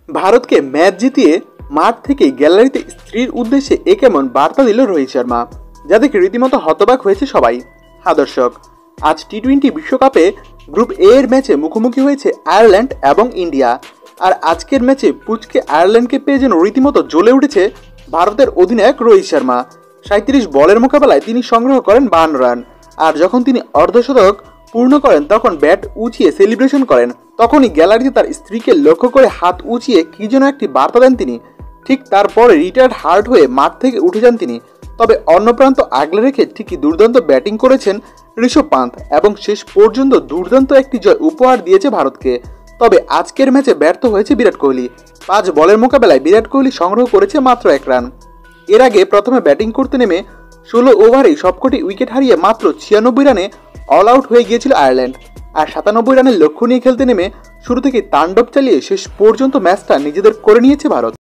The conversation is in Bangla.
ভারতকে ম্যাচ জিতিয়ে মাঠ থেকে গ্যালারিতে স্ত্রীর উদ্দেশ্যে এ কেমন বার্তা দিল রোহিত শর্মা, যা দেখে রীতিমতো হতবাক হয়েছে সবাই। হ্যাঁ দর্শক, আজ টি-20 বিশ্বকাপে গ্রুপ এ এর ম্যাচে মুখোমুখি হয়েছে আয়ারল্যান্ড এবং ইন্ডিয়া। আর আজকের ম্যাচে পুচকে আয়ারল্যান্ডকে পেয়ে যেন রীতিমতো জ্বলে উঠেছে ভারতের অধিনায়ক রোহিত শর্মা। 37 বলের মোকাবেলায় তিনি সংগ্রহ করেন 52 রান। আর যখন তিনি অর্ধশতক পূর্ণ করেন তখন ব্যাট উঁচিয়ে সেলিব্রেশন করেন। তখনই গ্যালারিতে তার স্ত্রীকে লক্ষ্য করে হাত উঁচিয়ে কি যেন একটি বার্তা দেন তিনি। ঠিক তারপরে রিটায়ার্ড হার্ট হয়ে মাঠ থেকে উঠে যান তিনি। তবে অন্য প্রান্ত আগলে রেখে ঠিকই দুর্দান্ত ব্যাটিং করেছেন ঋষভ পান্থ এবং শেষ পর্যন্ত দুর্দান্ত একটি জয় উপহার দিয়েছে ভারতকে। তবে আজকের ম্যাচে ব্যর্থ হয়েছে বিরাট কোহলি। 5 বলের মোকাবেলায় বিরাট কোহলি সংগ্রহ করেছে মাত্র 1 রান। এর আগে প্রথমে ব্যাটিং করতে নেমে 16 ওভারেই সবকটি উইকেট হারিয়ে মাত্র 96 রানে অল আউট হয়ে গিয়েছিল আয়ারল্যান্ড। আর 97 রানের লক্ষ্য নিয়ে খেলতে নেমে শুরু থেকে তাণ্ডব চালিয়ে শেষ পর্যন্ত ম্যাচটা নিজেদের করে নিয়েছে ভারত।